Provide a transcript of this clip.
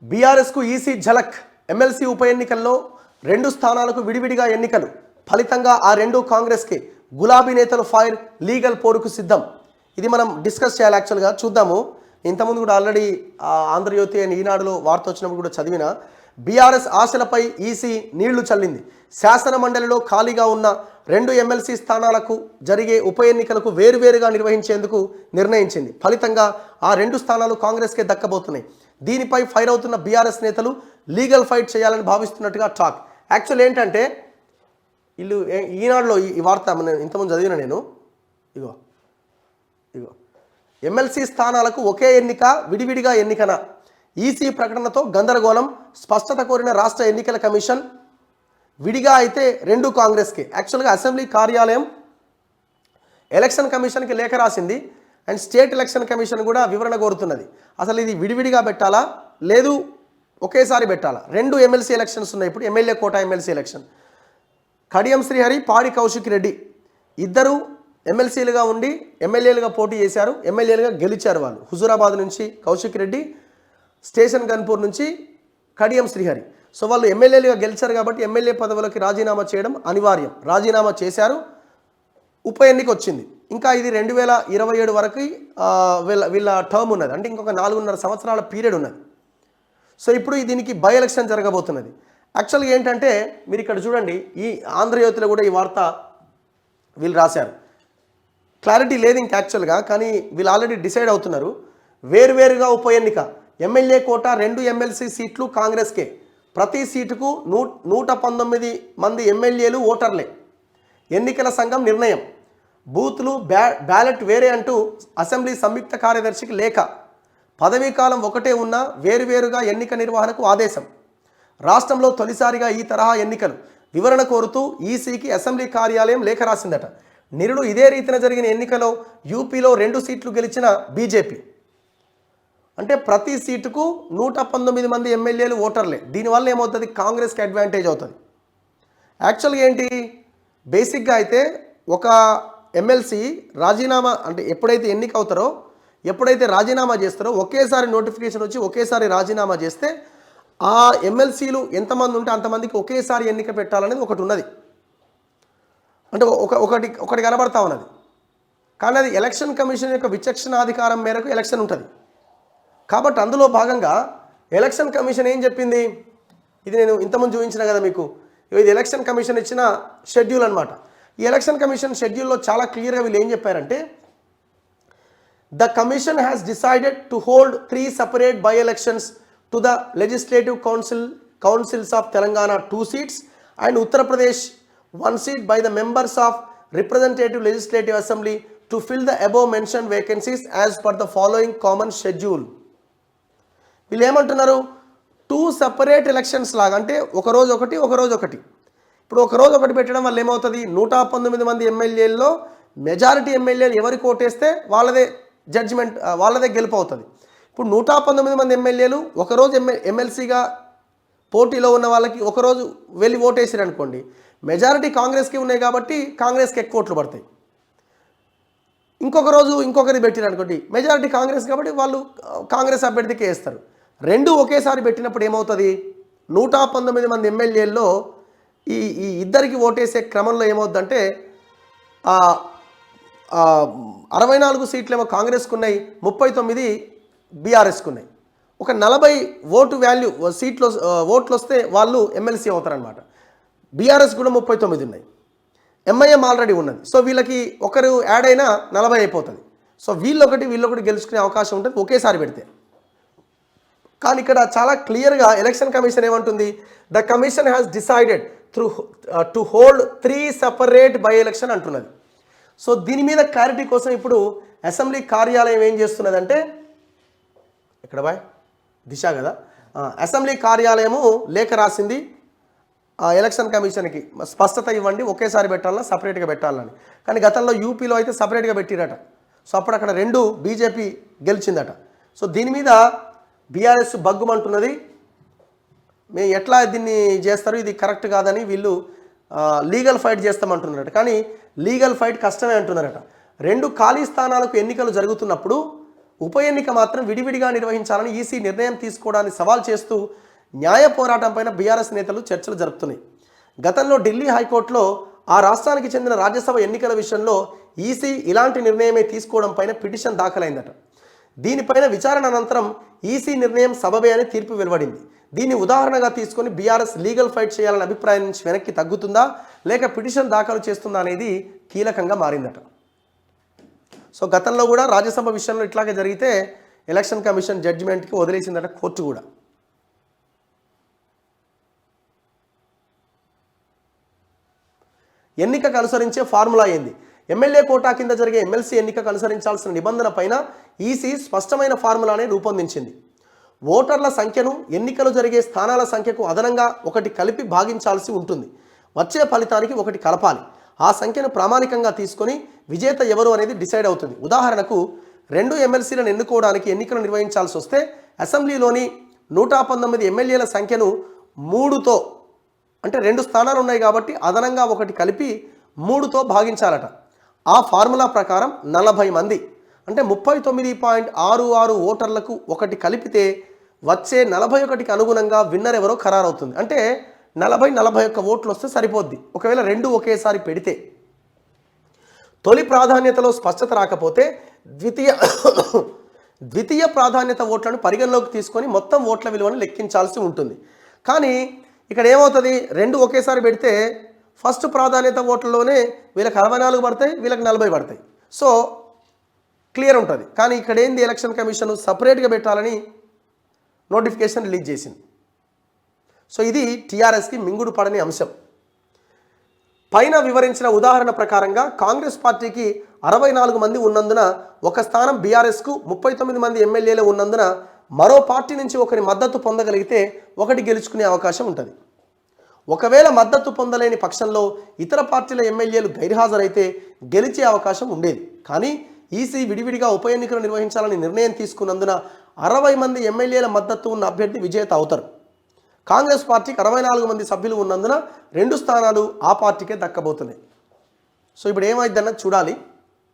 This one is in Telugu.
బీఆర్ఎస్కు ఈసీ ఝలక్. ఎమ్మెల్సీ ఉప ఎన్నికల్లో 2 స్థానాలకు విడివిడిగా ఎన్నికలు. ఫలితంగా ఆ 2 కాంగ్రెస్కి. గులాబీ నేతలు ఫైర్, లీగల్ పోరుకు సిద్ధం. ఇది మనం డిస్కస్ చేయాలి. యాక్చువల్గా చూద్దాము. ఇంతకుముందు కూడా ఆల్రెడీ ఆంధ్రజ్యోతి అని ఈనాడులో వార్త వచ్చినప్పుడు కూడా చదివిన. బీఆర్ఎస్ ఆశలపై ఈసీ నీళ్లు చల్లింది. శాసన మండలిలో ఖాళీగా ఉన్న 2 ఎమ్మెల్సీ స్థానాలకు జరిగే ఉప ఎన్నికలకు వేరువేరుగా నిర్వహించేందుకు నిర్ణయించింది. ఫలితంగా ఆ 2 స్థానాలు కాంగ్రెస్కే దక్కబోతున్నాయి. దీనిపై ఫైర్ అవుతున్న బీఆర్ఎస్ నేతలు లీగల్ ఫైట్ చేయాలని భావిస్తున్నట్టుగా టాక్. యాక్చువల్ ఏంటంటే వీళ్ళు ఈనాడులో ఈ వార్త ఇంతకుముందు చదివిన నేను. ఇగో ఎమ్మెల్సీ స్థానాలకు ఒకే ఎన్నిక, విడివిడిగా ఎన్నికన. ఈసీ ప్రకటనతో గందరగోళం. స్పష్టత కోరిన రాష్ట్ర ఎన్నికల కమిషన్. విడిగా అయితే 2 కాంగ్రెస్కి. యాక్చువల్గా అసెంబ్లీ కార్యాలయం ఎలక్షన్ కమిషన్కి లేఖ రాసింది. అండ్ స్టేట్ ఎలక్షన్ కమిషన్ కూడా వివరణ కోరుతున్నది. అసలు ఇది విడివిడిగా పెట్టాలా లేదు ఒకేసారి పెట్టాలా? 2 ఎమ్మెల్సీ ఎలక్షన్స్ ఉన్నాయి ఇప్పుడు. MLA quota MLC election. Kadiyam Srihari, Padi Kaushik Reddy ఇద్దరు ఎమ్మెల్సీలుగా ఉండి ఎమ్మెల్యేలుగా పోటీ చేశారు. ఎమ్మెల్యేలుగా గెలిచారు వాళ్ళు. హుజూరాబాద్ నుంచి కౌశిక్ రెడ్డి, స్టేషన్ గన్పూర్ నుంచి కడియం శ్రీహరి. సో వాళ్ళు ఎమ్మెల్యేలుగా గెలిచారు కాబట్టి ఎమ్మెల్యే పదవులకి రాజీనామా చేయడం అనివార్యం. రాజీనామా చేశారు. ఉప ఎన్నిక వచ్చింది. ఇంకా ఇది 2027 వరకు వీళ్ళ టర్మ్ ఉన్నది. అంటే ఇంకొక 4.5 సంవత్సరాల పీరియడ్ ఉన్నది. సో ఇప్పుడు దీనికి బై ఎలక్షన్ జరగబోతున్నది. యాక్చువల్గా ఏంటంటే మీరు ఇక్కడ చూడండి, ఈ ఆంధ్రజ్యోతిలో కూడా ఈ వార్త వీళ్ళు రాశారు. క్లారిటీ లేదు ఇంక యాక్చువల్గా, కానీ వీళ్ళు ఆల్రెడీ డిసైడ్ అవుతున్నారు. వేరువేరుగా ఉప ఎన్నిక. ఎమ్మెల్యే కోటా 2 ఎమ్మెల్సీ సీట్లు కాంగ్రెస్కే. ప్రతి సీటుకు 119 మంది ఎమ్మెల్యేలు ఓటర్లే. ఎన్నికల సంఘం నిర్ణయం. బూత్లు బ్యాలెట్ వేరే అంటూ అసెంబ్లీ సంయుక్త కార్యదర్శికి లేఖ. పదవీ కాలం ఒకటే ఉన్నా వేరువేరుగా ఎన్నిక నిర్వహణకు ఆదేశం. రాష్ట్రంలో తొలిసారిగా ఈ తరహా ఎన్నికలు. వివరణ కోరుతూ ఈసీకి అసెంబ్లీ కార్యాలయం లేఖ రాసిందట. నిరుడు ఇదే రీతిన జరిగిన ఎన్నికలో యూపీలో 2 సీట్లు గెలిచిన బీజేపీ. అంటే ప్రతి సీటుకు 119 మంది ఎమ్మెల్యేలు ఓటర్లే. దీనివల్ల ఏమవుతుంది? కాంగ్రెస్కి అడ్వాంటేజ్ అవుతుంది. యాక్చువల్గా ఏంటి, బేసిక్గా అయితే ఒక ఎమ్మెల్సీ రాజీనామా అంటే ఎప్పుడైతే ఎన్నిక అవుతారో, ఎప్పుడైతే రాజీనామా చేస్తారో ఒకేసారి నోటిఫికేషన్ వచ్చి ఒకేసారి రాజీనామా చేస్తే ఆ ఎమ్మెల్సీలు ఎంతమంది ఉంటే అంతమందికి ఒకేసారి ఎన్నిక పెట్టాలనేది ఒకటి ఉన్నది. అంటే ఒకటి కనబడతా ఉన్నది. కానీ అది ఎలక్షన్ కమిషన్ యొక్క విచక్షణాధికారం మేరకు ఎలక్షన్ ఉంటుంది. కాబట్టి అందులో భాగంగా ఎలక్షన్ కమిషన్ ఏం చెప్పింది, ఇది నేను ఇంతకుముందు చూపించిన కదా మీకు. ఇది ఎలక్షన్ కమిషన్ ఇచ్చిన షెడ్యూల్ అనమాట. ఈ ఎలక్షన్ కమిషన్ షెడ్యూల్లో చాలా క్లియర్గా వీళ్ళు ఏం చెప్పారంటే, the commission has decided to hold 3 separate by elections to the legislative councils of Telangana 2 seats and Uttar Pradesh 1 seat by the members of representative legislative assembly to fill the above mention vacancies as per the following common schedule. వీళ్ళు ఏమంటున్నారు, 2 separate ఎలక్షన్స్ లాగా. అంటే ఒకరోజు ఒకటి. ఇప్పుడు ఒకరోజు ఒకటి పెట్టడం వల్ల ఏమవుతుంది, 119 మంది ఎమ్మెల్యేల్లో మెజారిటీ ఎమ్మెల్యేలు ఎవరికి ఓటేస్తే వాళ్ళదే జడ్జిమెంట్, వాళ్ళదే గెలుపు అవుతుంది. ఇప్పుడు 119 మంది ఎమ్మెల్యేలు ఒకరోజు ఎమ్మెల్సీగా పోటీలో ఉన్న వాళ్ళకి ఒకరోజు వెళ్ళి ఓటేసారు అనుకోండి, మెజారిటీ కాంగ్రెస్కి ఉన్నాయి కాబట్టి కాంగ్రెస్కి ఎక్కువ ఓట్లు పడతాయి. ఇంకొక రోజు ఇంకొకరి పెట్టారు అనుకోండి, మెజారిటీ కాంగ్రెస్ కాబట్టి వాళ్ళు కాంగ్రెస్ అభ్యర్థికి వేస్తారు. 2 ఒకేసారి పెట్టినప్పుడు ఏమవుతుంది, 119 మంది ఎమ్మెల్యేల్లో ఈ ఇద్దరికి ఓటేసే క్రమంలో ఏమవుతుందంటే 64 సీట్లేమో కాంగ్రెస్కు ఉన్నాయి, 39 బీఆర్ఎస్కు ఉన్నాయి. ఒక 40 ఓటు వాల్యూ ఓట్లు వస్తే వాళ్ళు ఎమ్మెల్సీ అవుతారనమాట. బీఆర్ఎస్ కూడా 39 ఉన్నాయి, ఎంఐఎం ఆల్రెడీ ఉన్నది. సో వీళ్ళకి ఒకరు యాడ్ అయినా 40 అయిపోతుంది. సో వీళ్ళొకటి గెలుచుకునే అవకాశం ఉంటుంది ఒకేసారి పెడితే. కానీ ఇక్కడ చాలా క్లియర్గా ఎలక్షన్ కమిషన్ ఏమంటుంది, the commission has decided to hold 3 separate by election అంటున్నది. సో దీని మీద క్లారిటీ కోసం ఇప్పుడు అసెంబ్లీ కార్యాలయం ఏం చేస్తున్నదంటే, ఇక్కడ దిశ కదా, అసెంబ్లీ కార్యాలయము లేఖ రాసింది ఎలక్షన్ కమిషన్కి, స్పష్టత ఇవ్వండి, ఒకేసారి పెట్టాలన్నా సపరేట్గా పెట్టాలని. కానీ గతంలో యూపీలో అయితే సపరేట్గా పెట్టిరట. సో అప్పుడు అక్కడ 2 బీజేపీ గెలిచిందట. సో దీని మీద బీఆర్ఎస్ బగ్గుమంటున్నది. మేము ఎట్లా దీన్ని చేస్తారు, ఇది కరెక్ట్ కాదని వీళ్ళు లీగల్ ఫైట్ చేస్తామంటున్నారట. కానీ లీగల్ ఫైట్ కష్టమే అంటున్నారట. 2 ఖాళీ స్థానాలకు ఎన్నికలు జరుగుతున్నప్పుడు ఉప ఎన్నిక మాత్రం విడివిడిగా నిర్వహించాలని ఈసీ నిర్ణయం తీసుకోవడాన్ని సవాల్ చేస్తూ న్యాయ పోరాటంపైన బీఆర్ఎస్ నేతలు చర్చలు జరుపుతున్నాయి. గతంలో ఢిల్లీ హైకోర్టులో ఆ రాష్ట్రానికి చెందిన రాజ్యసభ ఎన్నికల విషయంలో ఈసీ ఇలాంటి నిర్ణయమే తీసుకోవడం పైన పిటిషన్ దాఖలైందట. దీనిపైన విచారణ అనంతరం ఈసీ నిర్ణయం సబబే అని తీర్పు వెలువడింది. దీన్ని ఉదాహరణగా తీసుకొని బీఆర్ఎస్ లీగల్ ఫైట్ చేయాలనే అభిప్రాయం నుంచి వెనక్కి తగ్గుతుందా లేక పిటిషన్ దాఖలు చేస్తుందా అనేది కీలకంగా మారిందట. సో గతంలో కూడా రాజ్యసభ విషయంలో ఇట్లాగే జరిగితే ఎలక్షన్ కమిషన్ జడ్జిమెంట్కి వదిలేసిందట కోర్టు కూడా. ఎన్నికకు అనుసరించే ఫార్ములా ఏంది? ఎమ్మెల్యే కోటా కింద జరిగే ఎమ్మెల్సీ ఎన్నికకు అనుసరించాల్సిన నిబంధన పైన ఈసీ స్పష్టమైన ఫార్ములానే రూపొందించింది. ఓటర్ల సంఖ్యను ఎన్నికలు జరిగే స్థానాల సంఖ్యకు అదనంగా ఒకటి కలిపి భాగించాల్సి ఉంటుంది. వచ్చే ఫలితానికి ఒకటి కలపాలి. ఆ సంఖ్యను ప్రామాణికంగా తీసుకొని విజేత ఎవరు అనేది డిసైడ్ అవుతుంది. ఉదాహరణకు 2 ఎమ్మెల్సీలను ఎన్నుకోవడానికి ఎన్నికలు నిర్వహించాల్సి వస్తే అసెంబ్లీలోని 119 ఎమ్మెల్యేల సంఖ్యను 3తో, అంటే 2 స్థానాలు ఉన్నాయి కాబట్టి అదనంగా ఒకటి కలిపి 3తో భాగించాలట. ఆ ఫార్ములా ప్రకారం 40 మంది అంటే 39.66 ఓటర్లకు ఒకటి కలిపితే వచ్చే 41కి అనుగుణంగా విన్నర్ ఎవరో ఖరారవుతుంది. అంటే 40-41 ఓట్లు వస్తే సరిపోద్ది. ఒకవేళ 2 ఒకేసారి పెడితే తొలి ప్రాధాన్యతలో స్పష్టత రాకపోతే ద్వితీయ ప్రాధాన్యత ఓట్లను పరిగణలోకి తీసుకొని మొత్తం ఓట్ల విలువను లెక్కించాల్సి ఉంటుంది. కానీ ఇక్కడ ఏమవుతుంది, 2 ఒకేసారి పెడితే ఫస్ట్ ప్రాధాన్యత ఓట్లలోనే వీళ్ళకి 64 పడతాయి, వీళ్ళకి 40 పడతాయి. సో క్లియర్ ఉంటుంది. కానీ ఇక్కడ ఏంది, ఎలక్షన్ కమిషన్ సపరేట్గా పెట్టాలని నోటిఫికేషన్ రిలీజ్ చేసింది. సో ఇది టీఆర్ఎస్కి మింగుడు పడని అంశం. పైన వివరించిన ఉదాహరణ ప్రకారంగా కాంగ్రెస్ పార్టీకి 64 మంది ఉన్నందున ఒక స్థానం, బీఆర్ఎస్కు 39 మంది ఎమ్మెల్యేలు ఉన్నందున మరో పార్టీ నుంచి ఒకరి మద్దతు పొందగలిగితే ఒకటి గెలుచుకునే అవకాశం ఉంటుంది. ఒకవేళ మద్దతు పొందలేని పక్షంలో ఇతర పార్టీల ఎమ్మెల్యేలు గైర్హాజరైతే గెలిచే అవకాశం ఉండేది. కానీ ఈసీ విడివిడిగా ఉప ఎన్నికలు నిర్వహించాలని నిర్ణయం తీసుకున్నందున 60 మంది ఎమ్మెల్యేల మద్దతు ఉన్న అభ్యర్థి విజేత అవుతారు. కాంగ్రెస్ పార్టీకి 64 మంది సభ్యులు ఉన్నందున 2 స్థానాలు ఆ పార్టీకే దక్కబోతున్నాయి. సో ఇప్పుడు ఏమైందన్నది చూడాలి.